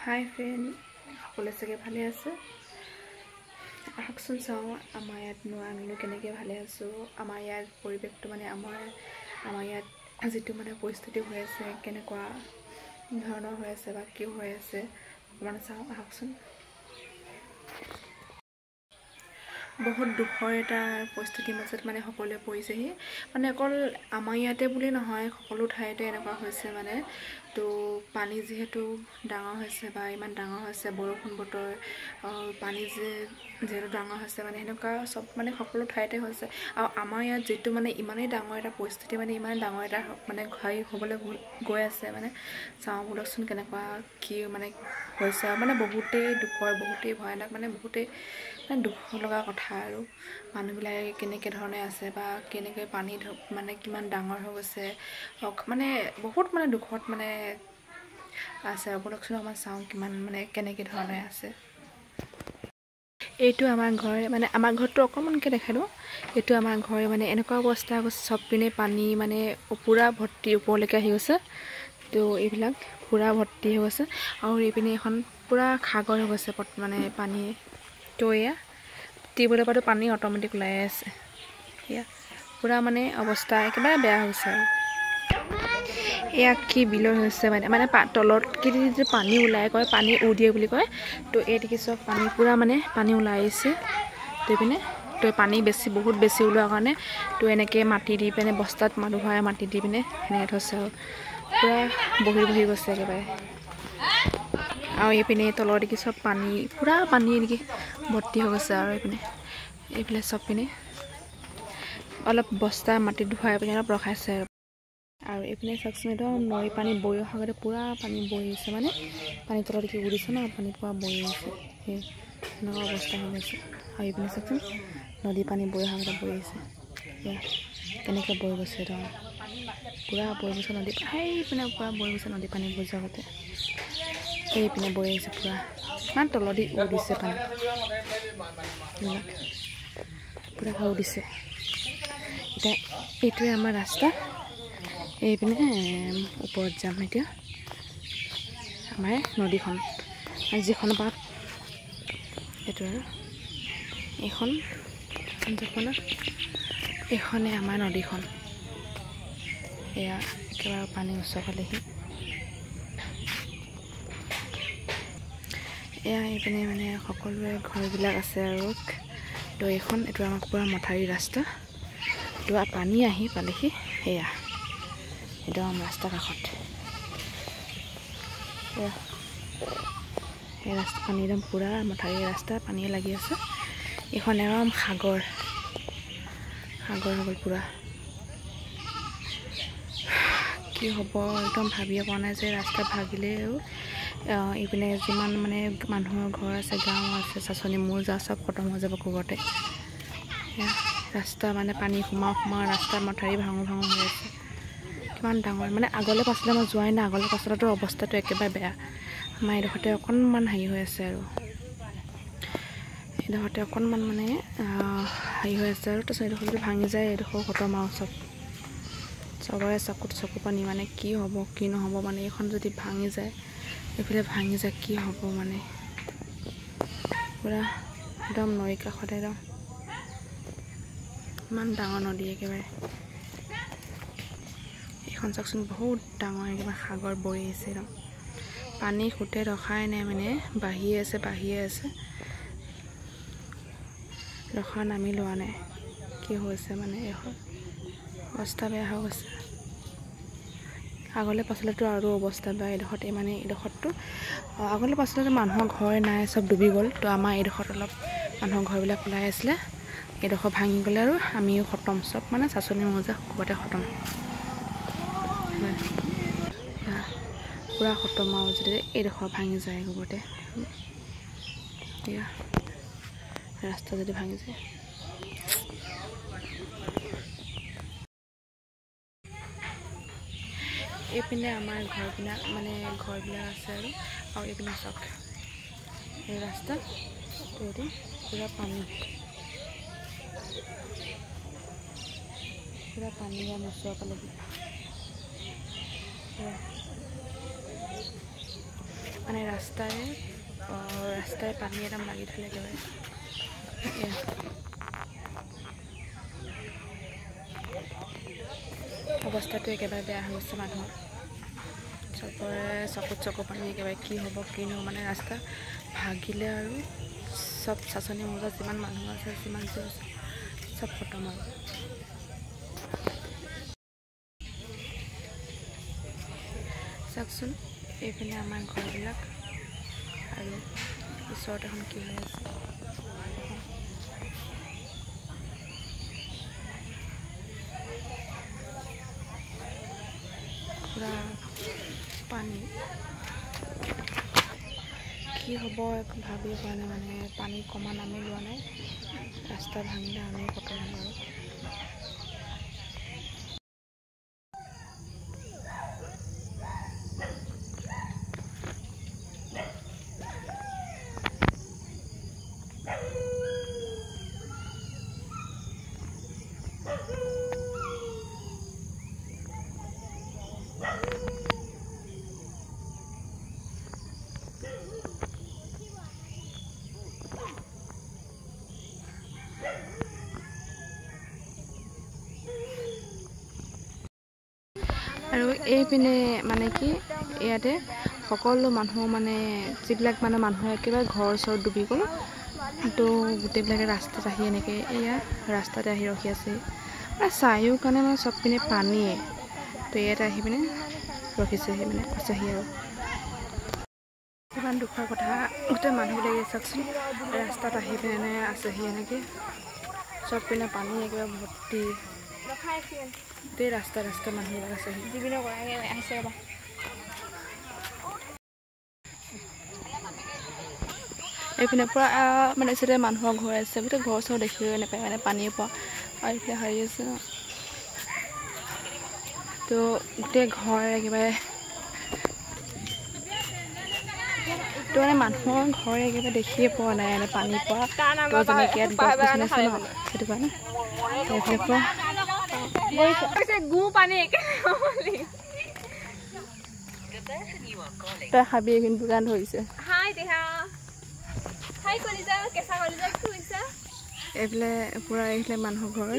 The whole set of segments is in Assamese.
হাই ফ্ৰেণ্ড, সকলোৱে চাগে ভালে আছে। আহকচোন চাওঁ আমাৰ ইয়াতনো আমিনো কেনেকৈ ভালে আছোঁ। আমাৰ ইয়াত পৰিৱেশটো মানে আমাৰ ইয়াত যিটো মানে পৰিস্থিতি হৈ আছে, কেনেকুৱা ধৰণৰ হৈ আছে বা কি হৈ আছে অকণমান চাওঁ আহকচোন। বহুত দুখৰ এটা পৰিস্থিতিৰ মাজত মানে সকলোৱে পৰিছেহি। মানে অকল আমাৰ ইয়াতে বুলি নহয়, সকলো ঠাইতে এনেকুৱা হৈছে মানে। তো পানী যিহেতু ডাঙৰ হৈছে বা ইমান ডাঙৰ হৈছে, বৰষুণ বতৰ পানী যিহেতু ডাঙৰ হৈছে মানে সেনেকুৱা চব মানে সকলো ঠাইতে হৈছে। আৰু আমাৰ ইয়াত যিটো মানে ইমানেই ডাঙৰ এটা পৰিস্থিতি, মানে ইমান ডাঙৰ এটা মানে হেৰি হ'বলৈ গৈ আছে মানে। চাওঁ বোলকচোন কেনেকুৱা কি মানে হৈছে আৰু মানে বহুতেই দুখৰ, বহুতেই ভয়ানক, মানে বহুতেই মানে দুখ লগা কথা। আৰু মানুহবিলাকে কেনেকৈ ধৰণে আছে বা কেনেকৈ পানী মানে কিমান ডাঙৰ হৈ গৈছে মানে বহুত মানে দুখত মানে আছে। বোলকচোন অকণমান চাওঁ কিমান মানে কেনেকৈ ধৰণে আছে। এইটো আমাৰ ঘৰ, মানে আমাৰ ঘৰটো অকণমানকৈ দেখাই দিওঁ। এইটো আমাৰ ঘৰ, মানে এনেকুৱা অৱস্থা চব পিনে পানী মানে পূৰা ভৰ্তি, ওপৰলৈকে আহি গৈছে। তো এইবিলাক পূৰা ভৰ্তি হৈ গৈছে আৰু এইপিনে এখন পূৰা সাগৰ হৈ গৈছে মানে পানীয়ে। তো এয়া টিউবৱেলৰ পৰাতো পানী অট'মেটিক ওলাই আছে। এয়া পূৰা মানে অৱস্থা একেবাৰে বেয়া হৈছে আৰু এয়া কি বিলৰ হৈছে মানে তলত কি যে পানী ওলাই কয়, পানী দিয়ে বুলি কয়। তো এই দেখিছ পানী পূৰা মানে পানী ওলাই আহিছে। তো এইপিনে তো পানী বহুত বেছি ওলোৱাৰ কাৰণে তো এনেকৈ মাটি দি পিনে বস্তাত মানুহ ভৰাই মাটি দি পিনে সেনেকৈ থৈছে আৰু পূৰা বহি গৈছে একেবাৰে। আৰু এইপিনে তলৰ দেখি চব পানী, পূৰা পানী এনেকৈ ভৰ্তি হৈ গৈছে। আৰু এইফালে চব পিনে অলপ বস্তা মাটিত ধুৱাই পিনে অলপ ৰখাইছে আৰু এইপিনে চাওকচোন, একদম নৈ পানী বৈ অহাৰ আগতে পূৰা পানী বৈ আহিছে, মানে পানী তলত দেখি উৰিছে ন, পানী পূৰা বৈ আহিছে। সেই এনেকুৱা অৱস্থা হৈ গৈছে। আৰু এইপিনে চাওকচোন নদী পানী বৈ অহাৰ আগতে বৈ আহিছে। এয়া কেনেকৈ বৈ গৈছে, একদম পূৰা বৈ গৈছে নদী, সেইপিনে পূৰা বৈ গৈছে নদী পানী বৈ যোৱাৰ আগতে। সেইপিনে বৈ আহিছে পূৰা, ইমান তলদি উৰিছে পানী, পূৰা উৰিছে। এতিয়া এইটোৱে আমাৰ ৰাস্তা, এইপিনে ওপৰত যাম এতিয়া। আমাৰ নদীখন যিখন পাত এইটো আৰু এইখনে আমাৰ নদীখন। এয়া একেবাৰে পানী ওচৰ পালেহি। এয়া এইপিনে মানে সকলোৰে ঘৰবিলাক আছে আৰু তো এইটো আমাৰ পূৰা মথাউৰি ৰাস্তা। তো পানী আহি পালেহি, সেয়া একদম ৰাস্তা কাষত। সেই ৰাস্তা পানী একদম পূৰা মথাউৰি ৰাস্তা, পানীয়ে লাগি আছে। এইখন একদম সাগৰ হৈ গ'ল পূৰা। কি হ'ব একদম ভাবিয়ে পোৱা নাই যে ৰাস্তা ভাগিলেও এইপিনে যিমান মানে মানুহৰ ঘৰ আছে, গাঁও আছে, চাচনি মোৰ যা চব খতম হৈ যাব ক'বতে। ৰাস্তা মানে পানী সোমাও ৰাস্তা, মথাউৰি ভাঙো হৈ আছে। কিমান ডাঙৰ মানে আগলৈ পাছলৈ মই যোৱাই নাই, আগলৈ পাছলৈতো অৱস্থাটো একেবাৰে বেয়া। আমাৰ এইডোখৰতে অকণমান হেৰি হৈ আছে আৰু এইডোখৰতে অকণমান মানে হেৰি হৈ আছে আৰু তাৰপিছত এইডোখৰ যদি ভাঙি যায়, এইডোখৰ খতম আৰু চবৰে চকু পানী, মানে কি হ'ব কি নহ'ব, মানে এইখন যদি ভাঙি যায়, এইফালে ভাঙি যায় কি হ'ব মানে। পূৰা একদম নৈ কাষতে, একদম ইমান ডাঙৰ নদী একেবাৰে। এইখন চাওকচোন বহুত ডাঙৰ একেবাৰে সাগৰ বৈ আহিছে। একদম পানী সোঁতে ৰখাই নাই, মানে বাঢ়িয়ে আছে ৰখা নামি লোৱা নাই। কি হৈছে মানে এইখন অৱস্থা বেয়া হৈ গৈছে। আগলৈ পাছলৈতো আৰু অৱস্থা বেয়া। এইডোখৰতে মানে এইডোখৰতো আগলৈ পাছলৈতো মানুহৰ ঘৰ নাই, চব ডুবি গ'ল। তো আমাৰ এইডোখৰত অলপ মানুহৰ ঘৰবিলাক ওলাই আছিলে, এইডোখৰ ভাঙি গ'লে আৰু আমিও খতম, চব মানে চাচনি মৌজা ক'ৰবাতে খতম, পূৰা খতম আৰু যদি এইডোখৰ ভাঙি যায় ক'ৰবাতে। এয়া ৰাস্তা যদি ভাঙি যায়, এইপিনে আমাৰ ঘৰবিলাক আছে আৰু এইপিনে চাওক এই ৰাস্তা, এইটো পূৰা পানী বা নোচোৱা পালেহি। মানে ৰাস্তাৰে পানী একদম লাগি থ'লে একেবাৰে অৱস্থাটো একেবাৰে বেয়া হৈ গৈছে মানুহৰ চবৰে চকু পানী একেবাৰে কি হ'ব কি নহ'ব মানে ৰাস্তা ভাগিলে আৰু চব চাচনি মজা যিমান মানুহ আছে যিমান যি আছে চব খতম আৰু চাওকচোন এইপিনে আমাৰ ঘৰবিলাক আৰু ওচৰত এখন কি হৈ আছে পুৰা পানী কি হ'ব একো ভাবিব পৰা নাই মানে পানী কমা নামি লোৱা নাই ৰাস্তা ভাঙিলে আমি খতম হ'ব আৰু আৰু এইপিনে মানে কি ইয়াতে সকলো মানুহ মানে যিবিলাক মানে মানুহ একেবাৰে ঘৰৰ ওচৰত ডুবি গ'ল তো গোটেইবিলাকে ৰাস্তাত আহি এনেকৈ এয়া ৰাস্তাতে আহি ৰখি আছে আৰু চায়ো কাৰণে মানে চব পিনে পানীয়ে তো ইয়াতে আহি পিনে ৰখিছেহি মানে আছেহি আৰু ইমান দুখৰ কথা গোটেই মানুহবিলাকে চাওকচোন ৰাস্তাত আহি পিনে আছেহি এনেকৈ চব পিনে পানী একেবাৰে ভৰ্তি গোটেই ৰাস্তা মানুহবিলাক আছেহি আহিছে ৰ'বা এইপিনে পৰা মানে ওচৰতে মানুহৰ ঘৰ আছে গোটেই ঘৰ চৰ দেখিও নাপায় মানে পানীৰ পৰা আৰু এইফালে হাৰি আছে ন তো গোটেই ঘৰ একেবাৰে তো মানে মানুহৰ ঘৰ একেবাৰে দেখিয়ে পোৱা নাই মানে পানীৰ পৰা তো যেনেকৈ ইয়াত গছ গছনি আছে ন সেইটো কাৰণে এইফালে পৰা তই খাবি কিন্তু দোকান ধৰিছে এইফালে পূৰা এইফালে মানুহৰ ঘৰ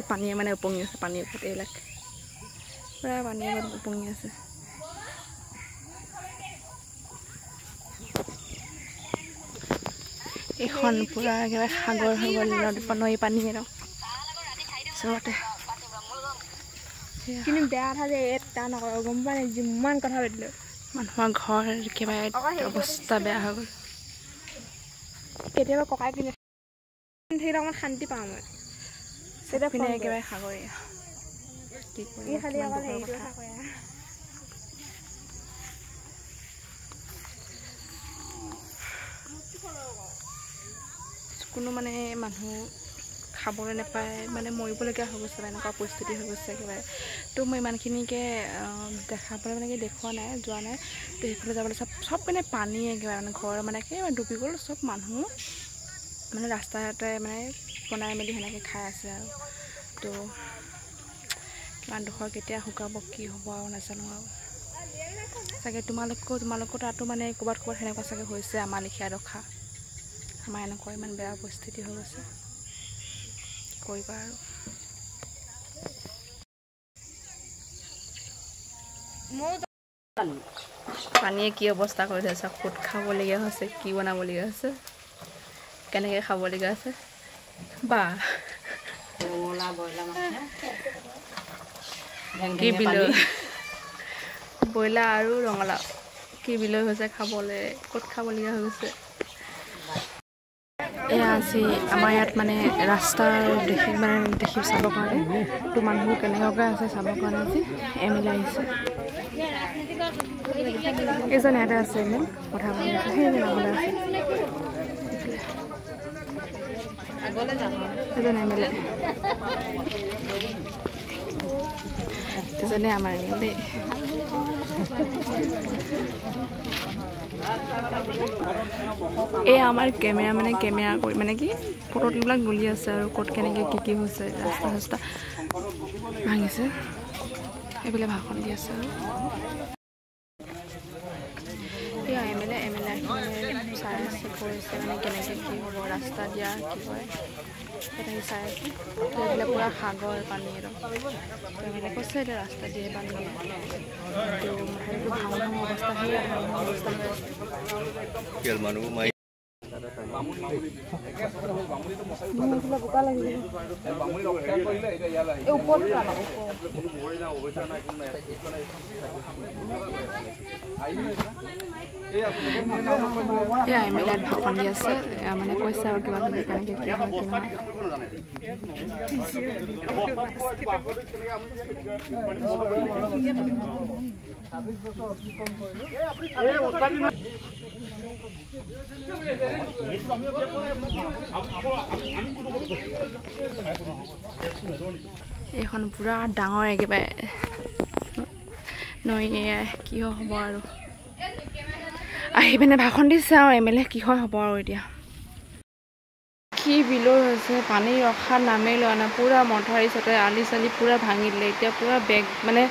পানীয়ে মানে উপঙি আছে পানীৰ ওপৰত এইবিলাক পূৰা পানীৰ ওপৰত উপঙি আছে এইখন পূৰা একেবাৰে সাগৰ হৈ গ'ল নৈ পানী আৰু ওচৰতে কিন্তু বেয়া কথা যে এটা নকৰোঁ গম পোৱা নাই যিমান কথা পাতিলোঁ মানুহৰ ঘৰ একেবাৰে অৱস্থা বেয়া হৈ গ'ল কেতিয়াবা ককাই পিনে থাকিলে অকণমান শান্তি পাওঁ মই পিনে একেবাৰে সাগৰীয়া কি কৰি খালি অকল হেৰিটো কথা কয় কোনো মানে মানুহ খাবলৈ নাপায় মানে মৰিবলগীয়া হৈ গৈছে এনেকুৱা পৰিস্থিতি হৈ গৈছে একেবাৰে তো মই ইমানখিনিকৈ দেখাবলৈ মানে কি দেখুওৱা নাই যোৱা নাই তো সেইফালে যাবলৈ চব মানে পানী একেবাৰে মানে ঘৰ মানে একেবাৰে ডুবি গ'ল চব মানুহ মানে ৰাস্তাতে মানে বনাই মেলি সেনেকৈ খাই আছে আৰু তো কিমান দুখৰ কেতিয়া শুকাব কি হ'ব আৰু নাজানো আৰু চাগে তোমালোকৰ তাতো মানে ক'ৰবাত সেনেকুৱা চাগে হৈছে আমাৰ লিখীয়া দশা আমাৰ এনেকুৱা ইমান বেয়া পৰিস্থিতি হৈ গৈছে কি কৰিবা আৰু পানীয়ে কি অৱস্থা কৰি থৈছে ক'ত খাবলগীয়া হৈছে কি বনাবলগীয়া হৈছে কেনেকৈ খাবলগীয়া আছে বা কি বিলৈ ব্ৰইলাৰ আৰু ৰঙালাও কি বিলৈ হৈছে খাবলৈ ক'ত খাবলগীয়া হৈ গৈছে এয়া আজি আমাৰ ইয়াত মানে ৰাস্তাৰ দেখি চাবৰ কাৰণে তো মানুহবোৰ কেনেকুৱাকৈ আছে চাবৰ কাৰণে আজি এমএলএ আহিছে এইজন ইয়াতে আছে একদম কথা পাতি আছে সেইজন আগলৈ আছে এজন এমএলএ এজনে আমাৰ এমএলএ এই আমাৰ কেমেৰা কৰি মানে কি ফটোবিলাক গুলি আছে আৰু ক'ত কেনেকৈ কি হৈছে ৰাস্তা ভাঙিছে এইবিলাক ভাষণ দি আছে আৰু এয়া এমএলএ চাই আছে কৰিছে মানে কেনেকৈ কি হ'ব ৰাস্তা দিয়া কি হয় এটা চাই আছে এইবিলাক পূৰা সাগৰ পানী আৰু মানে কৈছে এতিয়া ৰাস্তা দিয়ে পানী দিয়ে তো সেইটো ভাঙো অৱস্থা সেয়া ভাঙো অৱস্থা হৈ আছে বোকা লাগিব এমএলএ ভাষণ দি আছে মানে কৈছে আৰু কিবা কিবি কেনেকৈ কি হয় কি নহয় এইখন পুৰা ডাঙৰ একেবাৰে নৈ কি হ'ব আৰু আহি পিনে ভাষণ দিছে আৰু এমএলএ কি হয় হ'ব আৰু এতিয়া কি বিলৈ হৈছে পানী ৰখাৰ নামেই লোৱা নাই পুৰা মথাউৰি চথাউৰি আলি চালি পুৰা ভাঙি দিলে এতিয়া পুৰা বেগ মানে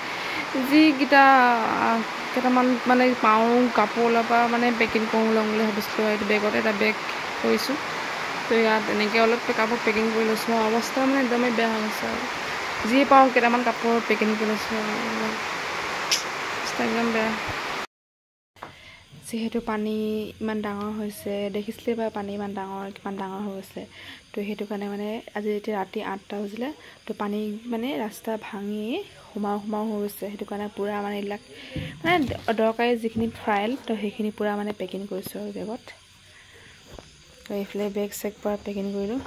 যিকেইটা কেইটামান মানে পাওঁ কাপোৰ অলপ মানে পেকিং কৰোঁ ল'ম বুলি ভাবিছিলোঁ এইটো বেগত এটা বেগ কৰিছোঁ তো ইয়াত এনেকৈ অলপ কাপোৰ পেকিং কৰি লৈছোঁ অৱস্থা মানে একদমেই বেয়া হৈ গৈছে আৰু যি পাওঁ কেইটামান কাপোৰ পেকিং কৰি লৈছোঁ আৰু অৱস্থা একদম বেয়া যিহেতু পানী ইমান ডাঙৰ হৈছে দেখিছিলে বা পানী ইমান ডাঙৰ হৈ গৈছে তো সেইটো কাৰণে মানে আজি এতিয়া ৰাতি 8টা বাজিলে তো পানী মানে ৰাস্তা ভাঙি সোমাও হৈ গৈছে সেইটো কাৰণে পুৰা মানে এইবিলাক মানে দৰকাৰী যিখিনি ফাইল তো সেইখিনি পুৰা মানে পেকিং কৰিছোঁ আৰু বেগত তো এইফালে বেগ চেগ পৰা পেকিং কৰিলোঁ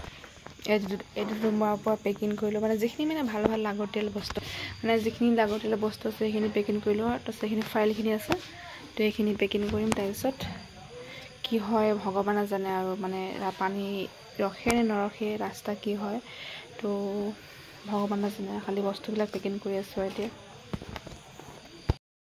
এইটো ৰুমৰ পৰা পেকিং কৰিলোঁ মানে যিখিনি মানে ভাল লাগতিয়াল বস্তু মানে যিখিনি লাগতিয়াল বস্তু আছে সেইখিনি পেকিং কৰিলোঁ আৰু তাৰপিছত সেইখিনি ফাইলখিনি আছে তো এইখিনি পেকিং কৰিম তাৰপিছত কি হয় ভগৱানে জানে আৰু মানে পানী ৰখে নে নৰখে ৰাস্তা কি হয় তো ভগৱানে জানে খালি বস্তুবিলাক পেকিং কৰি আছোঁ এতিয়া